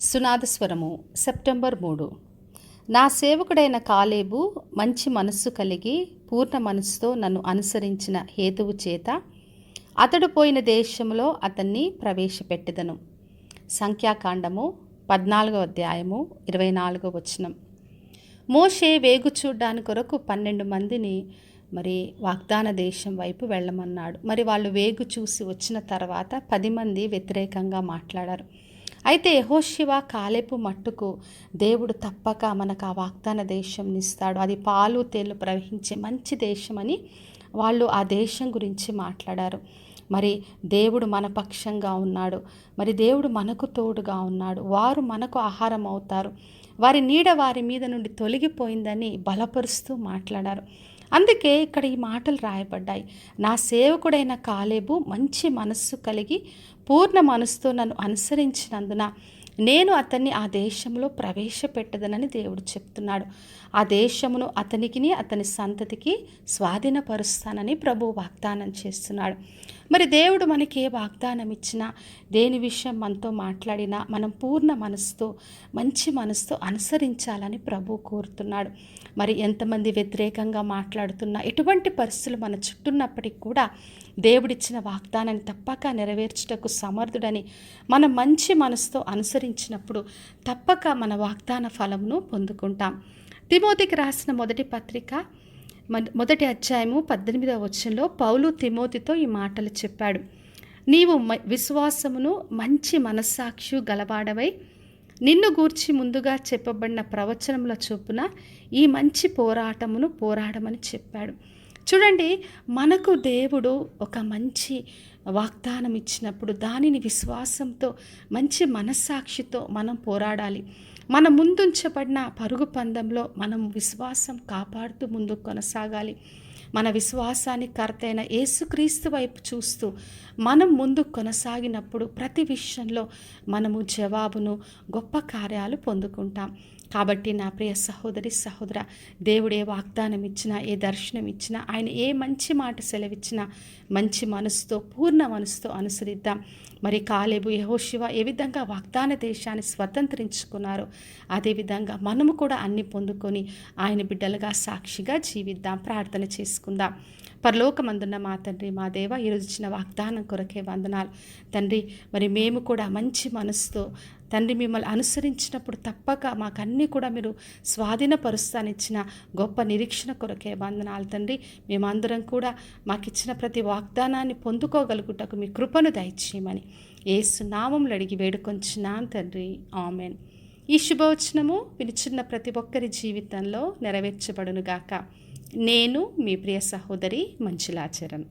సునాదస్వరము September 3. నా సేవకుడైన కాలేబు మంచి మనస్సు కలిగి పూర్ణ మనస్సుతో నన్ను అనుసరించిన హేతువు చేత అతడు పోయిన దేశంలో అతన్ని ప్రవేశపెట్టెదను. సంఖ్యాకాండము 14వ అధ్యాయము 24వ వచనం. మోషే వేగు చూడ్డానికి కొరకు 12 మందిని వాగ్దాన దేశం వైపు వెళ్ళమన్నాడు. వాళ్ళు వేగు చూసి వచ్చిన తర్వాత 10 మంది వ్యతిరేకంగా మాట్లాడారు. అయితే యెహోషువ కాలేబు మట్టుకు దేవుడు తప్పక మనకు ఆ వాగ్దాన దేశం ఇస్తాడు, అది పాలు తేళ్లు ప్రవహించే మంచి దేశం అని వాళ్ళు ఆ దేశం గురించి మాట్లాడారు. దేవుడు మన పక్షంగా ఉన్నాడు, దేవుడు మనకు తోడుగా ఉన్నాడు, వారు మనకు ఆహారం అవుతారు, వారి నీడ వారి మీద నుండి తొలగిపోయిందని బలపరుస్తూ మాట్లాడారు. అందుకే ఇక్కడ ఈ మాటలు రాయబడ్డాయి. నా సేవకుడైన కాలేబు మంచి మనస్సు కలిగి పూర్ణ మనస్సుతో నన్ను అనుసరించినందున నేను అతన్ని ఆ దేశంలో ప్రవేశపెట్టదనని దేవుడు చెప్తున్నాడు. ఆ దేశమును అతనికిని అతని సంతతికి స్వాధీనపరుస్తానని ప్రభు వాగ్దానం చేస్తున్నాడు. దేవుడు మనకి ఏ వాగ్దానం ఇచ్చినా, దేని విషయం మనతో మాట్లాడినా మనం పూర్ణ మనసుతో మంచి మనసుతో అనుసరించాలని ప్రభు కోరుతున్నాడు. ఎంతమంది వ్యతిరేకంగా మాట్లాడుతున్నా, ఎటువంటి పరిస్థితులు మన చుట్టూన్నప్పటికీ కూడా దేవుడిచ్చిన వాగ్దానాన్ని తప్పక నెరవేర్చుటకు సమర్థుడని మనం మంచి మనసుతో అనుసరించినప్పుడు తప్పక మన వాగ్దాన ఫలమును పొందుకుంటాం. తిమోతికి రాసిన మొదటి పత్రిక 1వ అధ్యాయము 18వ వచనంలో పౌలు తిమోతితో ఈ మాటలు చెప్పాడు. నీవు విశ్వాసమును మంచి మనస్సాక్షి గలవాడవై నిన్ను గూర్చి ముందుగా చెప్పబడిన ప్రవచనముల చొప్పున ఈ మంచి పోరాటమును పోరాడమని చెప్పాడు. చూడండి, మనకు దేవుడు ఒక మంచి వాగ్దానం ఇచ్చినప్పుడు దానిని విశ్వాసంతో మంచి మనస్సాక్షితో మనం పోరాడాలి. మన ముందుంచబడిన పరుగు పందెంలో మనం విశ్వాసం కాపాడుతూ ముందుకు కొనసాగాలి. మన విశ్వాసానికి కర్తైన యేసుక్రీస్తు వైపు చూస్తూ మనం ముందుకు కొనసాగినప్పుడు ప్రతి విషయంలో మనము జవాబును, గొప్ప కార్యాలు పొందుకుంటాం. కాబట్టి నా ప్రియ సహోదరి సహోదర, దేవుడు ఏ వాగ్దానం ఇచ్చినా, ఏ దర్శనం ఇచ్చినా, ఆయన ఏ మంచి మాట సెలవిచ్చినా మంచి మనసుతో పూర్ణ మనసుతో అనుసరిద్దాం. కాలేబు యెహోషువ ఏ విధంగా వాగ్దాన దేశాన్ని స్వతంత్రించుకున్నారో అదేవిధంగా మనము కూడా అన్ని పొందుకొని ఆయన బిడ్డలుగా సాక్షిగా జీవిద్దాం. ప్రార్థన చేసుకుందాం. పరలోకమందున్న మా తండ్రి, మా దేవ, ఈరోజు ఇచ్చిన వాగ్దానం కొరకే వందనాలు తండ్రి. మేము కూడా మంచి మనసుతో తండ్రి మిమ్మల్ని అనుసరించినప్పుడు తప్పక మాకన్నీ కూడా మీరు స్వాధీనపరుస్తానిచ్చిన గొప్ప నిరీక్షణ కొరకే వందనాలు తండ్రి. మేమందరం కూడా మాకిచ్చిన ప్రతి వాగ్దానాన్ని పొందుకోగలుగుటకు మీ కృపను దయచేయమని యేసు నామములో అడిగి వేడుకొంచున్నాం తండ్రి, ఆమెన్. ఈ శుభవచనము వినిచున్న ప్రతి ఒక్కరి జీవితంలో నెరవేర్చబడునుగాక. నేను మీ ప్రియ సహోదరి మంజులాచరణ్.